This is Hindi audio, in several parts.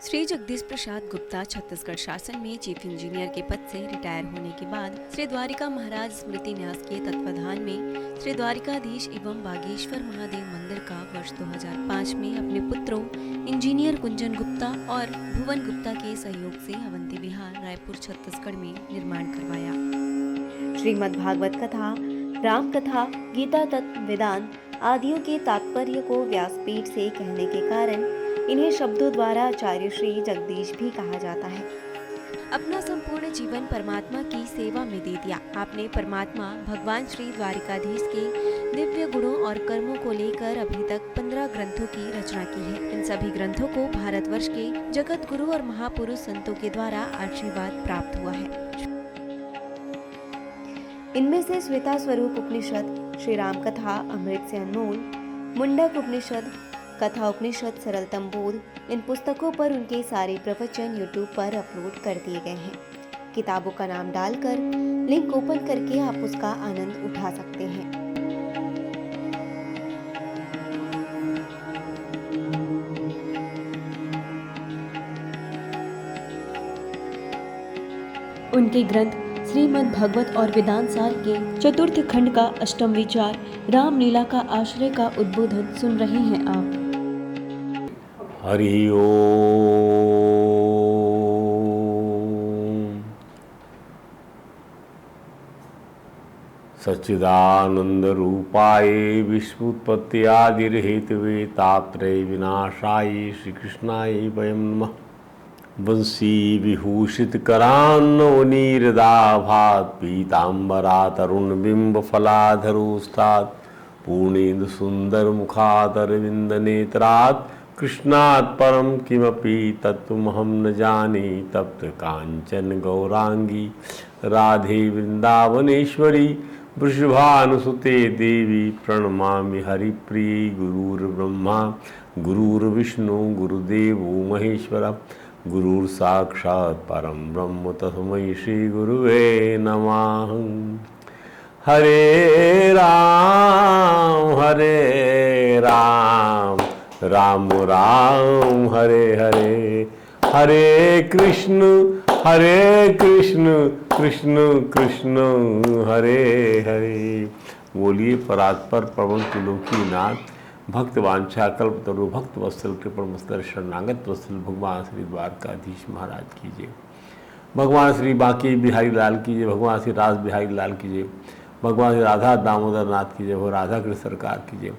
श्री जगदीश प्रसाद गुप्ता छत्तीसगढ़ शासन में चीफ इंजीनियर के पद से रिटायर होने के बाद श्री द्वारिका महाराज स्मृति न्यास के तत्वाधान में श्री द्वारिकाधीश एवं बागेश्वर महादेव मंदिर का वर्ष 2005 में अपने पुत्रों इंजीनियर कुंजन गुप्ता और भुवन गुप्ता के सहयोग से अवंती विहार रायपुर छत्तीसगढ़ में निर्माण करवाया। श्रीमद् भागवत कथा, राम कथा, गीता तत्व, वेदांत आदियों के तात्पर्य को व्यासपीठ से कहने के कारण इन्हें शब्दों द्वारा आचार्य श्री जगदीश भी कहा जाता है। अपना संपूर्ण जीवन परमात्मा की सेवा में दे दिया। आपने परमात्मा भगवान श्री द्वारिकाधीश के दिव्य गुणों और कर्मों को लेकर अभी तक 15 ग्रंथों की रचना की है। इन सभी ग्रंथों को भारतवर्ष के जगत गुरु और महापुरुष संतों के द्वारा आशीर्वाद प्राप्त हुआ है। इनमें से श्वेता स्वरूप उपनिषद, श्री राम कथा अमृत से अनमोल, मुंडक उपनिषद, कथा उपनिषद, सरलतम बोध, इन पुस्तकों पर उनके सारे प्रवचन यूट्यूब पर अपलोड कर दिए गए हैं। किताबों का नाम डालकर लिंक ओपन करके आप उसका आनंद उठा सकते हैं। उनके ग्रंथ श्रीमद् भागवत और वेदांत सार के चतुर्थ खंड का अष्टम विचार रामलीला का आश्रय का उद्बोधन सुन रहे हैं आप। हरि ओम। सच्चिदानंद रूपाय विश्वोत्पत्त्यादिहेतवे तात्रय विनाशाय श्री कृष्णाय वयं नमः। वंशी विभूषित करान्नवनीरदाभात् पीताम्बरा तरुण बिंब फलाधरोस्तात् पूर्णेन्दु सुंदर मुखादरविंद नेत्रात् कृष्णात् परम किमपि तत्त्वमहं न जाने। तप्त कांचन गौरांगी राधे वृंदावनेश्वरी वृषभानुसुते देवी प्रणमामि हरिप्रिये। गुरुर्ब्रह्मा गुरुर्विष्णु गुरुदेवो महेश्वरः गुरुर्साक्षात् परम ब्रह्म तस्मै श्री गुरुवे नमः। हरे राम राम राम हरे हरे, हरे कृष्ण कृष्ण कृष्ण हरे हरे। बोलिए परात्पर पवन त्रिलोकीनाथ भक्त वांछा कल्प तरु भक्त वत्सल कृपण शरणागत वत्सल भगवान श्री द्वारकाधीश महाराज की जय। भगवान श्री बांके बिहारी लाल की जय। भगवान श्री रास बिहारी लाल की जय। भगवान श्री राधा दामोदर नाथ की जय। भगवान राधा कृष्ण सरकार की जय।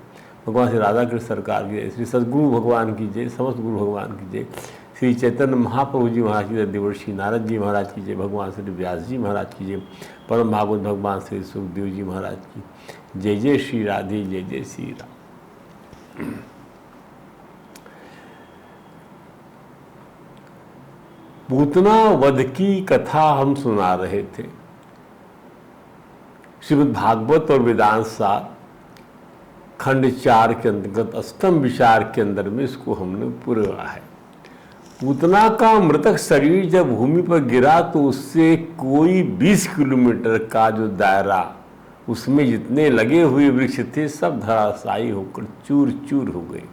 भगवान श्री राधा कृष्ण सरकार की जय। श्री सदगुरु भगवान की जय। समस्त गुरु भगवान की जय। श्री चैतन्य महाप्रभु जी महाराज की जय। देवर्षि नारद जी महाराज की जय। भगवान श्री व्यास जी महाराज की जय। परम भागवत भगवान श्री सुखदेव जी महाराज की जय। जय श्री राधे, जय जय श्री राम। पूतना वध की कथा हम सुना रहे थे। श्रीमद् भागवत और वेदांत सार खंड 4 के अंतर्गत अष्टम विचार के अंदर में इसको हमने पूरा है। पूतना का मृतक शरीर जब भूमि पर गिरा तो उससे कोई 20 किलोमीटर का जो दायरा, उसमें जितने लगे हुए वृक्ष थे सब धराशायी होकर चूर चूर हो गए।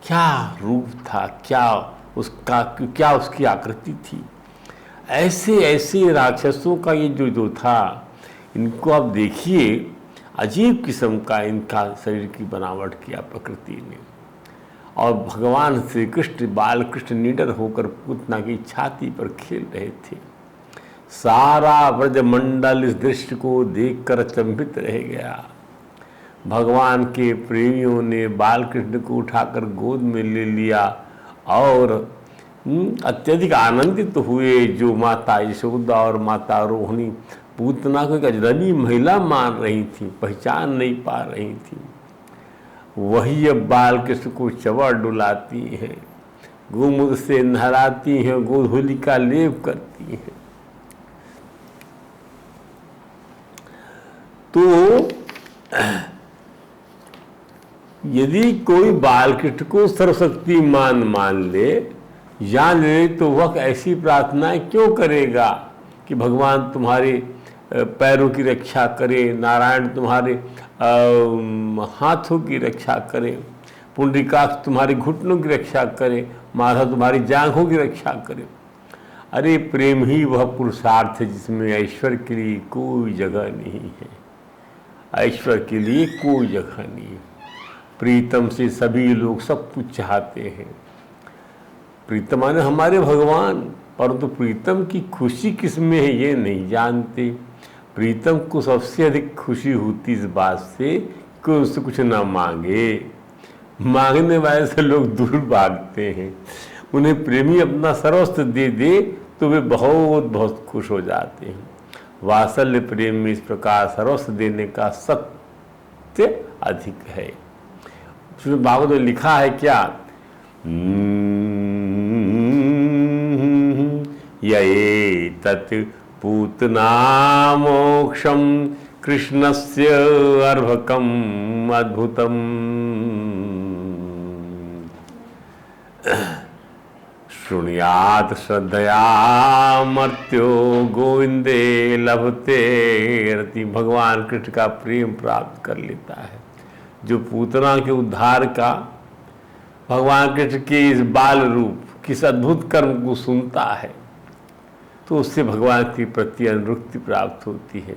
क्या रूप था, क्या उसकी आकृति थी। ऐसे ऐसे राक्षसों का ये जो था, इनको आप देखिए, अजीब किस्म का इनका शरीर की बनावट किया प्रकृति ने। और भगवान श्री कृष्ण बाल कृष्ण निडर होकर पूतना की छाती पर खेल रहे थे। सारा ब्रजमंडल इस दृश्य को देखकर अचंभित रह गया। भगवान के प्रेमियों ने बाल कृष्ण को उठाकर गोद में ले लिया और अत्यधिक आनंदित हुए। जो माता यशोदा और माता रोहिणी पूतना को एक अजनबी महिला मान रही थी, पहचान नहीं पा रही थी, वही अब बाल कृष्ण को चवर डुलाती हैं, गोमूत्र से नहलाती हैं, गोधूलि का लेप करती हैं। तो यदि कोई बाल कृष्ण को सर्वशक्तिमान मान ले, जान ले, तो वह ऐसी प्रार्थनाएं क्यों करेगा कि भगवान तुम्हारे पैरों की रक्षा करे, नारायण तुम्हारे हाथों की रक्षा करें। पुंडरीकाक्ष तुम्हारी घुटनों की रक्षा करे, माधव तुम्हारी जांघों की रक्षा करे। अरे प्रेम ही वह पुरुषार्थ है जिसमें ऐश्वर्य के लिए कोई जगह नहीं है, ऐश्वर्य के लिए कोई जगह नहीं है। प्रीतम से सभी लोग सब कुछ चाहते हैं। प्रीतम माने हमारे भगवान, परंतु प्रीतम की खुशी किसमें है ये नहीं जानते। प्रीतम को सबसे अधिक खुशी होती इस बात से कि उससे कुछ ना मांगे। मांगने वाले से लोग दूर भागते हैं। उन्हें प्रेमी अपना सर्वस्व दे दे तो वे बहुत बहुत खुश हो जाते हैं। वात्सल्य प्रेम में इस प्रकार सर्वस्व देने का सत्य अधिक है। श्रीमद् भागवत में लिखा है क्या, ये तत् पूतना मोक्षम कृष्णस्य अर्भकम अद्भुतम। शृणुयात् श्रद्धया मर्त्यो गोविंदे लभते रति। भगवान कृष्ण का प्रेम प्राप्त कर लेता है जो पूतना के उद्धार का, भगवान कृष्ण के इस बाल रूप किस अद्भुत कर्म को सुनता है तो उससे भगवान के प्रति अनुरक्ति प्राप्त होती है।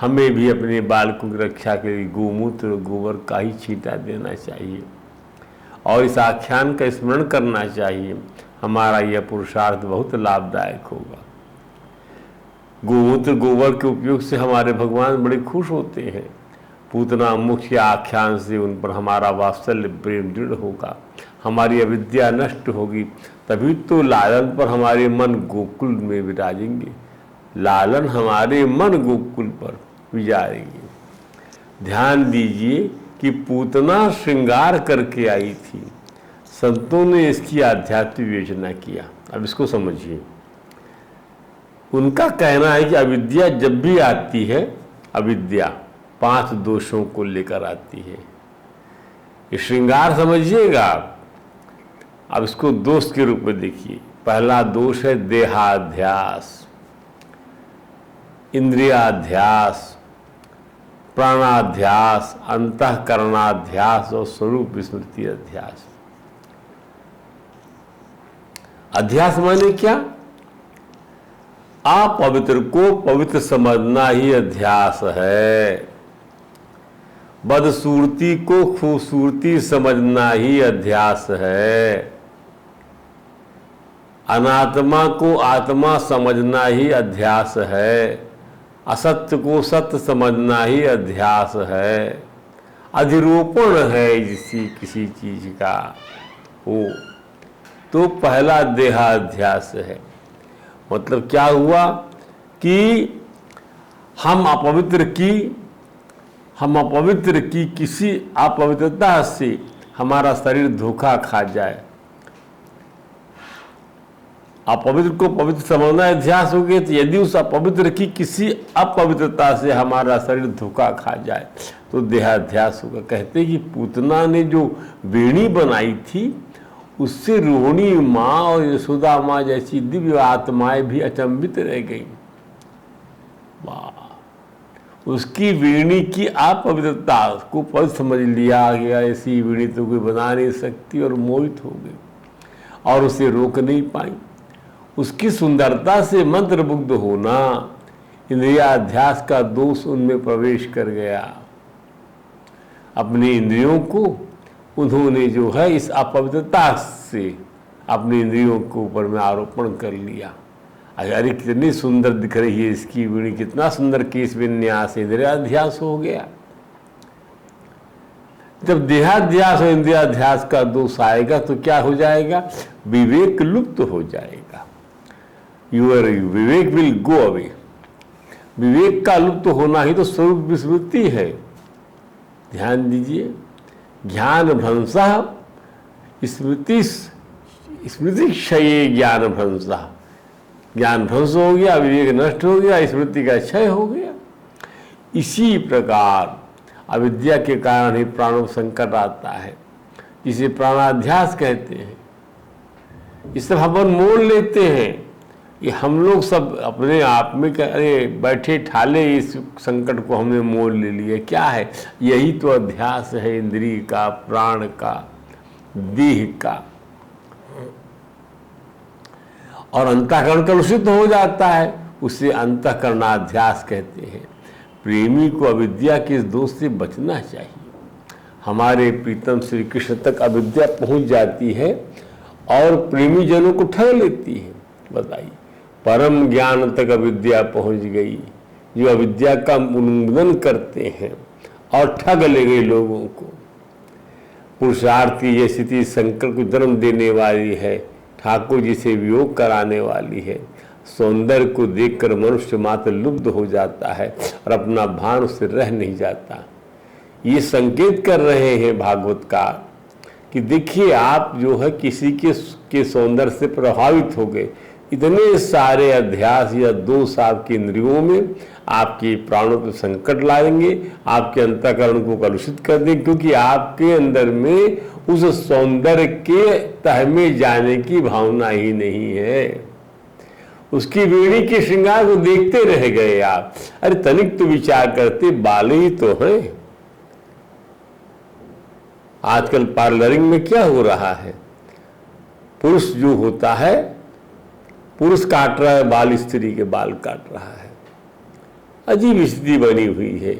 हमें भी अपने बालकों की रक्षा के लिए गोमूत्र और गोबर का ही छींटा देना चाहिए और इस आख्यान का स्मरण करना चाहिए। हमारा यह पुरुषार्थ बहुत लाभदायक होगा। गोमूत्र गोबर के उपयोग से हमारे भगवान बड़े खुश होते हैं। पूतना मोक्ष के आख्यान से उन पर हमारा वात्सल्य प्रेम दृढ़ होगा, हमारी अविद्या नष्ट होगी, तभी तो लालन पर हमारे मन गोकुल में विराजेंगे। लालन हमारे मन गोकुल पर विचारेंगे। ध्यान दीजिए कि पूतना श्रृंगार करके आई थी, संतों ने इसकी आध्यात्मिक विवेचना किया। अब इसको समझिए। उनका कहना है कि अविद्या जब भी आती है, अविद्या 5 दोषों को लेकर आती है। ये श्रृंगार समझिएगा। अब इसको दोष के रूप में देखिए। पहला दोष है देहाध्यास, इंद्रियाध्यास, प्राणाध्यास, अंतःकरणाध्यास और स्वरूप विस्मृति अध्यास। अध्यास माने क्या? अपवित्र को पवित्र समझना ही अध्यास है। बदसूरती को खूबसूरती समझना ही अध्यास है। अनात्मा को आत्मा समझना ही अध्यास है। असत्य को सत्य समझना ही अध्यास है। अधिरोपण है किसी चीज का वो तो पहला देहाध्यास है। मतलब क्या हुआ कि हम अपवित्र की किसी अपवित्रता से हमारा शरीर धोखा खा जाए। अपवित्र को पवित्र समझना अध्यास हो गया। तो यदि उस अपवित्र की किसी अपवित्रता से हमारा शरीर धोखा खा जाए तो देहाध्यास होगा। कहते कि पूतना ने जो वेणी बनाई थी उससे रोहिणी माँ और यशोदा माँ जैसी दिव्य आत्माएं भी अचंभित रह गई। वाह! उसकी वीणी की अपवित्रता को पवित्र समझ लिया गया। ऐसी वीणी तो कोई बना नहीं सकती और मोहित हो गई और उसे रोक नहीं पाई। उसकी सुंदरता से मंत्रमुग्ध होना, इंद्रियाध्यास का दोष उनमें प्रवेश कर गया। अपनी इंद्रियों को उन्होंने जो है इस अपवित्रता से अपनी इंद्रियों के ऊपर में आरोपण कर लिया। अरे कितनी सुंदर दिख रही है इसकी वीणी, कितना सुंदर केश विन्यास, इंद्रियाध्यास हो गया। जब देहाध्यास और इंद्रियाध्यास का दोष आएगा तो क्या हो जाएगा? विवेक लुप्त हो जाएगा। Your vivek will go away. विवेक का लुप्त होना ही तो स्वरूप विस्मृति है। ध्यान दीजिए। ज्ञान भ्रंशः स्मृति क्षय ज्ञान भ्रंशः। ज्ञान भ्रंश हो गया, विवेक नष्ट हो गया, स्मृति का क्षय हो गया। इसी प्रकार अविद्या के कारण ही प्राणों संकट आता है, जिसे प्राणाध्यास कहते हैं। इससे हम मोल लेते हैं ये हम लोग सब अपने आप में अरे बैठे ठाले इस संकट को हमने मोल ले लिया। क्या है? यही तो अध्यास है इंद्रिय का, प्राण का, देह का। और अंतःकरण कलुषित हो जाता है, उसे अंतःकरणाध्यास कहते हैं। प्रेमी को अविद्या के इस दोष से बचना चाहिए। हमारे प्रीतम श्री कृष्ण तक अविद्या पहुंच जाती है और प्रेमी जनों को ठग लेती है। बताइए, परम ज्ञान तक अविद्या पहुंच गई, जो अविद्या का उन्मूलन करते हैं और ठग ले गए लोगों को। पुरुषार्थ की यह स्थिति संकट को जन्म देने वाली है, ठाकुर जी से वियोग कराने वाली है। सौंदर्य को देखकर मनुष्य मात्र लुब्ध हो जाता है और अपना भान उससे रह नहीं जाता। ये संकेत कर रहे हैं भागवतकार कि देखिए, आप जो है किसी के सौंदर्य से प्रभावित हो गए, इतने सारे अध्यास या दोष आपके इंद्रियों में, आपके प्राणों पर संकट लाएंगे, आपके अंतःकरण को कलुषित कर देंगे, क्योंकि आपके अंदर में उस सौंदर्य के तह में जाने की भावना ही नहीं है। उसकी वेणी के श्रृंगार को देखते रह गए आप। अरे तनिक तो विचार करते, बाल ही तो हैं। आजकल पार्लरिंग में क्या हो रहा है? पुरुष जो होता है, पुरुष काट रहा है बाल, स्त्री के बाल काट रहा है। अजीब स्थिति बनी हुई है।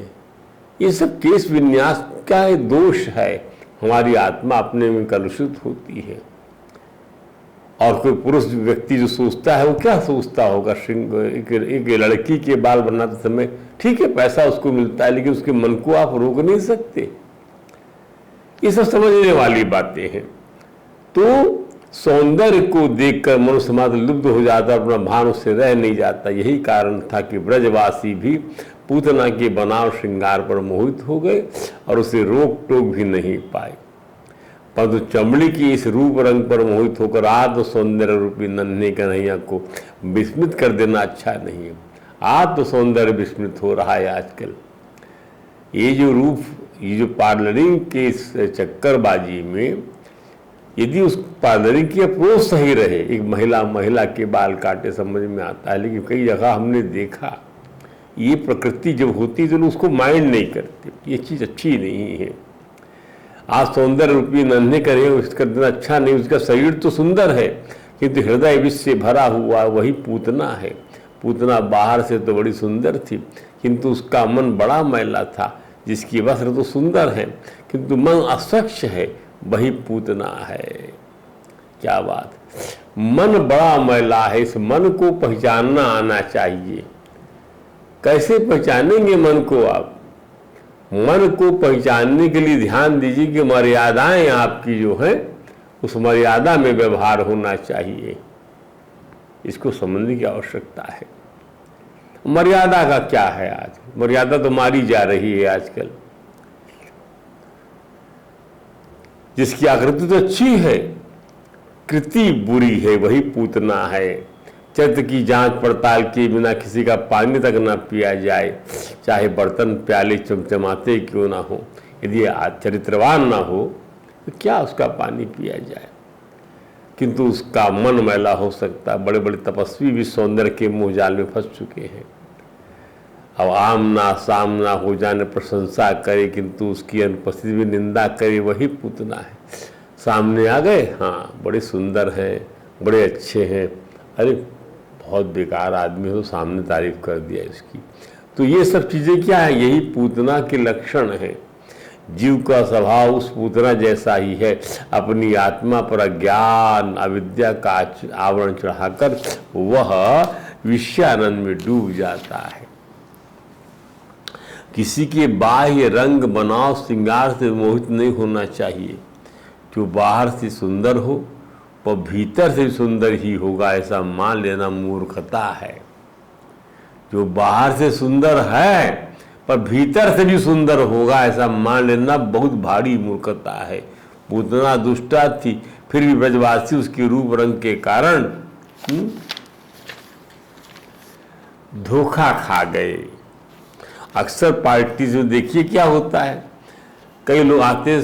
ये सब केस विन्यास का दोष है। हमारी आत्मा अपने में कलुषित होती है। और कोई पुरुष व्यक्ति जो सोचता है, वो क्या सोचता होगा? एक लड़की के बाल बनाते समय ठीक है, पैसा उसको मिलता है, लेकिन उसके मन को आप रोक नहीं सकते। ये सब समझने वाली बातें हैं। तो सौंदर्य को देखकर मनुष्य मात्र लुब्ध हो जाता, अपना भान उससे रह नहीं जाता। यही कारण था कि ब्रजवासी भी पूतना के बनाव श्रृंगार पर मोहित हो गए और उसे रोक टोक भी नहीं पाए। परंतु चमड़ी की इस रूप रंग पर मोहित होकर आत्म सौंदर्य रूपी नन्हे कन्हैया को विस्मित कर देना अच्छा नहीं है। आत्म सौंदर्य विस्मित हो रहा है आजकल। ये जो पार्लरिंग के इस चक्करबाजी में, यदि उस पार्लरिंग की अप्रोच सही रहे, एक महिला के बाल काटे समझ में आता है, लेकिन कई जगह हमने देखा ये प्रकृति जब होती तो उसको माइंड नहीं करते। ये चीज़ अच्छी नहीं है। आज सौंदर्य रूपी नन्हे करे उसका देना अच्छा नहीं। उसका शरीर तो सुंदर है, किंतु हृदय विष से भरा हुआ वही पूतना है। पूतना बाहर से तो बड़ी सुंदर थी, किंतु उसका मन बड़ा मैला था। जिसकी वस्त्र तो सुंदर है, किंतु मन अस्वच्छ है, वही पूतना है। क्या बात! मन बड़ा मैला है। इस मन को पहचानना आना चाहिए। कैसे पहचानेंगे मन को आप? मन को पहचानने के लिए ध्यान दीजिए कि मर्यादाएं आपकी जो है, उस मर्यादा में व्यवहार होना चाहिए। इसको समझने की आवश्यकता है। मर्यादा का क्या है? आज मर्यादा तो मारी जा रही है आजकल। जिसकी आकृति तो अच्छी है, कृति बुरी है, वही पूतना है। चरित्र की जांच पड़ताल किए बिना किसी का पानी तक ना पिया जाए, चाहे बर्तन प्याले चमचमाते क्यों ना हो। यदि चरित्रवान ना हो तो क्या उसका पानी पिया जाए? किंतु उसका मन मैला हो सकता है। बड़े बड़े तपस्वी भी सौंदर्य के मोहजाल में फंस चुके हैं। अब आमना सामना हो जाने प्रशंसा करे, किंतु उसकी अनुपस्थिति में निंदा करे, वही पूतना है। सामने आ गए, हाँ बड़े सुंदर हैं, बड़े अच्छे हैं, अरे बहुत बेकार आदमी हो, सामने तारीफ कर दिया इसकी। तो ये सब चीज़ें क्या है? यही पूतना के लक्षण हैं। जीव का स्वभाव उस पूतना जैसा ही है। अपनी आत्मा पर अज्ञान अविद्या का आवरण चढ़ाकर वह विषयानंद में डूब जाता है। किसी के बाह्य रंग बनाव श्रृंगार से मोहित नहीं होना चाहिए। जो बाहर से सुंदर हो वह भीतर से सुंदर ही होगा, ऐसा मान लेना मूर्खता है। जो बाहर से सुंदर है पर भीतर से भी सुंदर होगा, ऐसा मान लेना बहुत भारी मूर्खता है। पूतना दुष्टा थी, फिर भी ब्रजवासी उसके रूप रंग के कारण धोखा खा गए। अक्सर पार्टीज में देखिए क्या होता है, कई लोग आते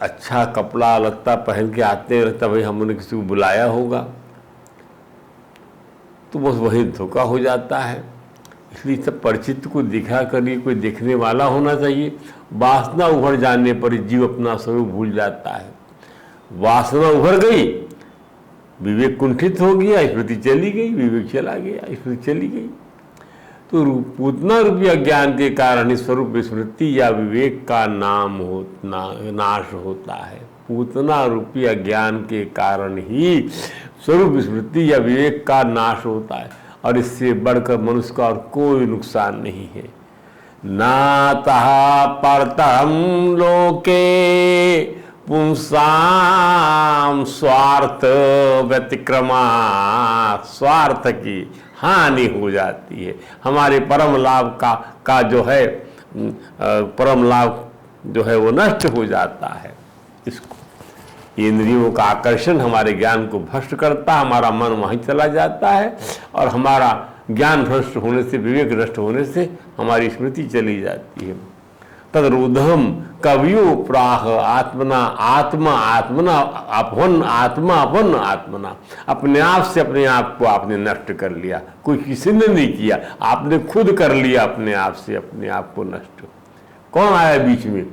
अच्छा कपड़ा लत्ता पहन के आते रहता, भाई हमने किसी को बुलाया होगा, तो बस वही धोखा हो जाता है। इसलिए सब परिचित को दिखा करिए, कोई देखने वाला होना चाहिए। वासना उभर जाने पर जीव अपना स्वरूप भूल जाता है। वासना उभर गई, विवेक कुंठित हो गया, स्मृति चली गई, विवेक चला गया, स्मृति चली गई। तो पूतना रूपी अज्ञान के कारण ही स्वरूप स्मृति या विवेक का नाश होता है। पूतना रूपी अज्ञान के कारण ही स्वरूप स्मृति या विवेक का नाश होता है, और इससे बढ़कर मनुष्य का और कोई नुकसान नहीं है। नातः परतरम लोके पुंसाम स्वार्थ व्यतिक्रमा, स्वार्थ की हानि हो जाती है। हमारे परम लाभ का जो है परम लाभ जो है वो नष्ट हो जाता है। इसको इंद्रियों का आकर्षण हमारे ज्ञान को भ्रष्ट करता, हमारा मन वहीं चला जाता है, और हमारा ज्ञान भ्रष्ट होने से, विवेक नष्ट होने से हमारी स्मृति चली जाती है। तदरूधम कवियो प्राह आत्मना आत्मा आत्मना अपन आत्मा अपन आत्मना, अपने आप से अपने आप को आपने नष्ट कर लिया, कोई किसी ने नहीं किया, आपने खुद कर लिया अपने आप से अपने आप को नष्ट। कौन आया बीच में?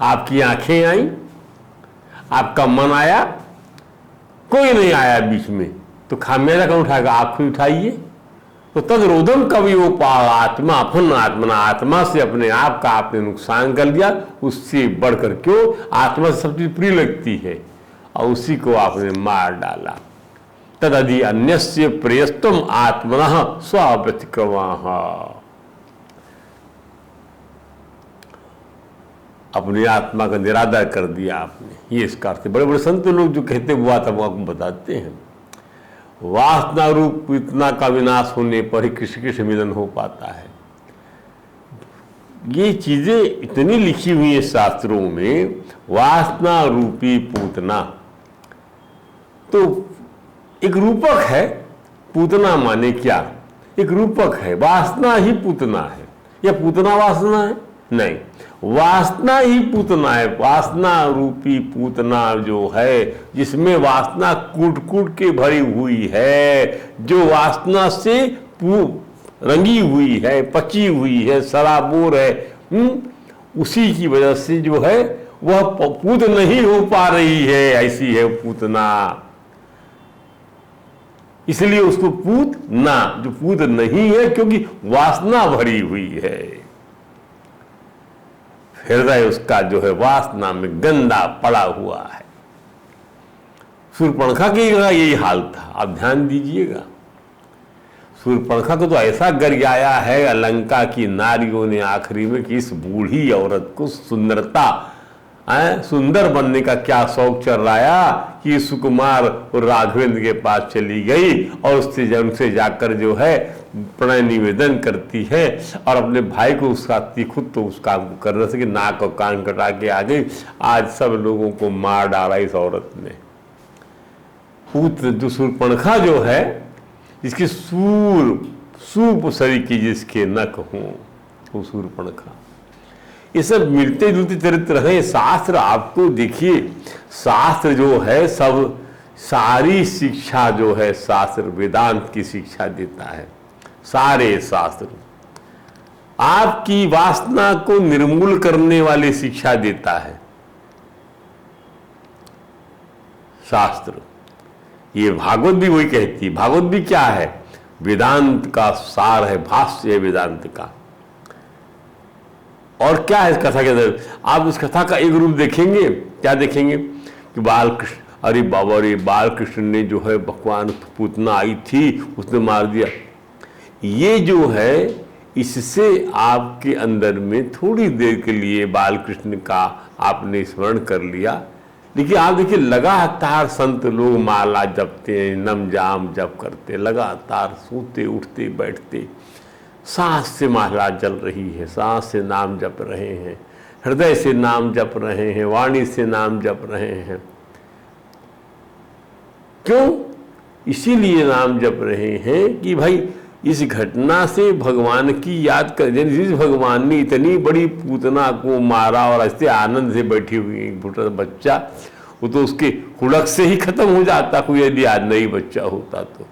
आपकी आंखें आई, आपका मन आया, कोई नहीं आया बीच में। तो खामियाजा कौन उठाएगा? आप ही उठाइए। तो तदरोधम कवियोपा आत्मा अपन आत्मना, आत्मा से अपने आप का आपने नुकसान कर लिया। उससे बढ़कर क्यों? आत्मा से सब चीज प्रिय लगती है, और उसी को आपने मार डाला। तदधि अन्यस्य प्रेयस्तम आत्मनः स्वाव्यतिक्रमः, अपनी आत्मा का निरादर कर दिया आपने। ये इसका अर्थ है। बड़े बड़े संत लोग जो कहते हैं वो आपको बताते हैं, वासना रूप इतना का विनाश होने पर ही कृष्ण कृष्ण मिलन हो पाता है। ये चीजें इतनी लिखी हुई है शास्त्रों में। वासना रूपी पूतना तो एक रूपक है। पूतना माने क्या? एक रूपक है। वासना ही पूतना है या पूतना वासना है? नहीं, वासना ही पूतना है। वासना रूपी पूतना जो है, जिसमें वासना कूट कूट के भरी हुई है, जो वासना से रंगी हुई है, पची हुई है, सराबोर है, उसी की वजह से जो है वह पूत नहीं हो पा रही है। ऐसी है पूतना, इसलिए उसको पूत ना, जो पूत नहीं है, क्योंकि वासना भरी हुई है। हृदय उसका जो है वासना में गंदा पड़ा हुआ है। शूर्पणखा की यही हाल था। आप ध्यान दीजिएगा, शूर्पणखा को तो ऐसा गरियाया है लंका की नारियों ने आखिरी में कि इस बूढ़ी औरत को सुंदरता, सुंदर बनने का क्या शौक चल रहा कि सुकुमार और राघवेंद्र के पास चली गई और उनसे जाकर जो है प्रणय निवेदन करती है, और अपने भाई को उसका खुद तो उस काम को कर न सके, नाक और कान कटा के आ गई। आज सब लोगों को मार डाला इस औरत ने। जो शूर्पणखा जो है, जिसकी सूप सरी की जिसके नख हों, वो शूर्पणखा। ये सब मिलते जुलते चरित्र हैं। शास्त्र आपको देखिए, शास्त्र जो है सब सारी शिक्षा जो है शास्त्र वेदांत की शिक्षा देता है। सारे शास्त्र आपकी वासना को निर्मूल करने वाली शिक्षा देता है शास्त्र। ये भागवत भी वही कहती है। भागवत भी क्या है? वेदांत का सार है, भाष्य है वेदांत का। और क्या है इस कथा के अंदर? आप इस कथा का एक रूप देखेंगे, क्या देखेंगे कि बालकृष्ण, अरे बाबा रे, बालकृष्ण ने जो है भगवान पूतना आई थी उसने मार दिया। ये जो है, इससे आपके अंदर में थोड़ी देर के लिए बालकृष्ण का आपने स्मरण कर लिया, लेकिन आप देखिए लगातार संत लोग माला जपते हैं, नम जाम जप करते, लगातार सोते उठते बैठते, सांस से माला जल रही है, सांस से नाम जप रहे हैं, हृदय से नाम जप रहे हैं, वाणी से नाम जप रहे हैं। क्यों? इसीलिए नाम जप रहे हैं कि भाई इस घटना से भगवान की याद कर। जिस भगवान ने इतनी बड़ी पूतना को मारा और ऐसे आनंद से बैठी हुई एक छोटा बच्चा, वो तो उसके हुड़क से ही खत्म हो जाता, कोई यदि आज नहीं बच्चा होता तो।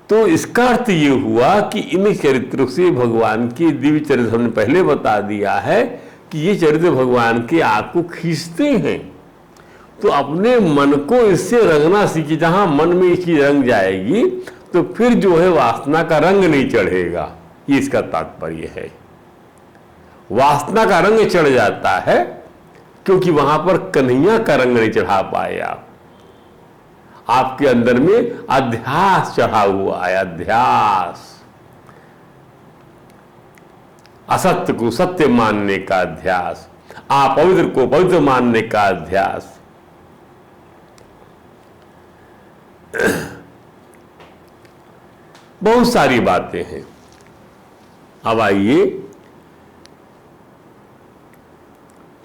तो इसका अर्थ ये हुआ कि इन चरित्रों से भगवान के दिव्य चरित्र हमने पहले बता दिया है कि ये चरित्र भगवान के आपको खींचते हैं। तो अपने मन को इससे रंगना सीखिए। जहां मन में ये चीज रंग जाएगी तो फिर जो है वासना का रंग नहीं चढ़ेगा, ये इसका तात्पर्य है। वासना का रंग चढ़ जाता है क्योंकि वहां पर कन्हैया का रंग नहीं चढ़ा पाए आप। आपके अंदर में अध्यास चढ़ा हुआ है, अध्यास, असत्य को सत्य मानने का अध्यास, अपवित्र को पवित्र मानने का अध्यास। बहुत सारी बातें हैं। अब आइए,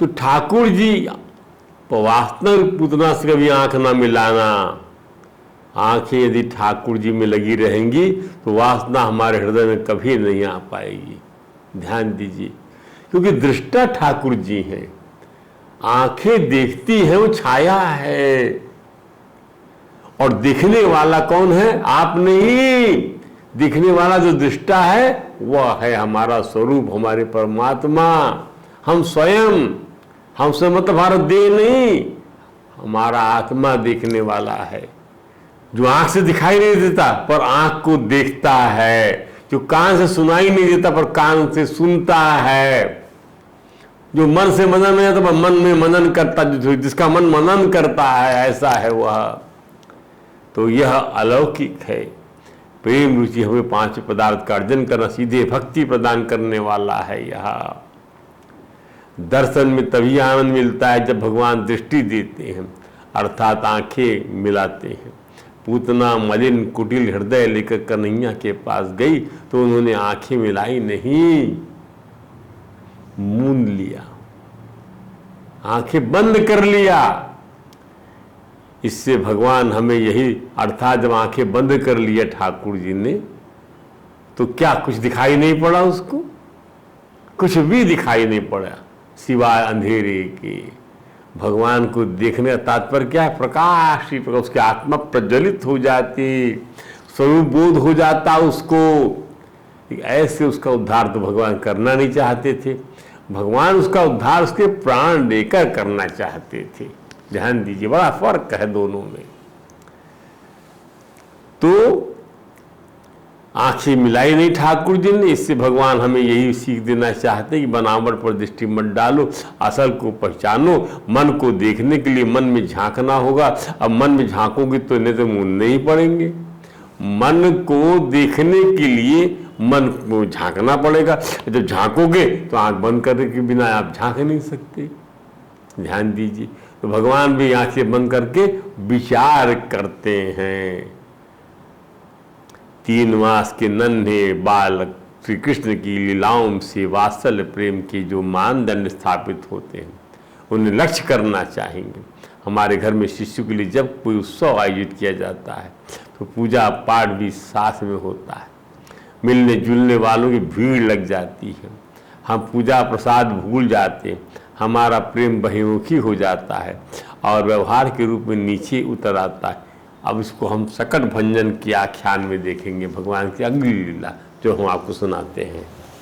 तो ठाकुर जी वासना पूतना से कभी आंख ना मिलाना। आंखें यदि ठाकुर जी में लगी रहेंगी तो वासना हमारे हृदय में कभी नहीं आ पाएगी। ध्यान दीजिए, क्योंकि दृष्टा ठाकुर जी हैं। आंखें देखती हैं, वो छाया है, और दिखने वाला कौन है? आप नहीं। दिखने वाला जो दृष्टा है वह है हमारा स्वरूप, हमारे परमात्मा, हम स्वयं। हमसे मतलब हमारा देह नहीं, हमारा आत्मा देखने वाला है, जो आंख से दिखाई नहीं देता पर आंख को देखता है, जो कान से सुनाई नहीं देता पर कान से सुनता है, जो मन से मनन नहीं आता पर मन में मनन करता, जिसका मन मनन करता है, ऐसा है वह। तो यह अलौकिक है। प्रेम रुचि हमें पांच पदार्थ का अर्जन करना, सीधे भक्ति प्रदान करने वाला है। यह दर्शन में तभी आनंद मिलता है जब भगवान दृष्टि देते हैं, अर्थात आंखें मिलाते हैं। पूतना मलिन कुटिल हृदय लेकर कन्हैया के पास गई तो उन्होंने आंखें मिलाई नहीं, मूंद लिया, आंखें बंद कर लिया। इससे भगवान हमें यही, अर्थात जब आंखें बंद कर लिया ठाकुर जी ने तो क्या कुछ दिखाई नहीं पड़ा उसको? कुछ भी दिखाई नहीं पड़ा सिवाय अंधेरे के। भगवान को देखने का तात्पर्य क्या है? प्रकाश ही प्रकाश, उसकी आत्मा प्रज्वलित हो जाती, स्वरूप बोध हो जाता उसको। ऐसे उसका उद्धार तो भगवान करना नहीं चाहते थे। भगवान उसका उद्धार उसके प्राण देकर करना चाहते थे। ध्यान दीजिए, बड़ा फर्क है दोनों में। तो आंखें मिलाई नहीं ठाकुर जी ने, इससे भगवान हमें यही सीख देना चाहते हैं कि बनावट पर दृष्टि मत डालो, असल को पहचानो। मन को देखने के लिए मन में झांकना होगा। अब मन में झांकोगे तो नहीं तो मुंह नहीं पड़ेंगे। मन को देखने के लिए मन को झांकना पड़ेगा। जब झांकोगे तो आंख बंद करने के बिना आप झांक नहीं सकते। ध्यान दीजिए, तो भगवान भी आंखें बंद करके विचार करते हैं। 3 मास के नन्हे बालक श्री कृष्ण की लीलाओं से वात्सल्य प्रेम के जो मानदंड स्थापित होते हैं उन्हें लक्ष्य करना चाहेंगे। हमारे घर में शिशु के लिए जब कोई उत्सव आयोजित किया जाता है तो पूजा पाठ भी साथ में होता है। मिलने जुलने वालों की भीड़ लग जाती है। हम पूजा प्रसाद भूल जाते हैं, हमारा प्रेम बहिर्मुखी हो जाता है और व्यवहार के रूप में नीचे उतर आता है। अब इसको हम सकट भंजन के आख्यान में देखेंगे, भगवान की अगली लीला जो हम आपको सुनाते हैं।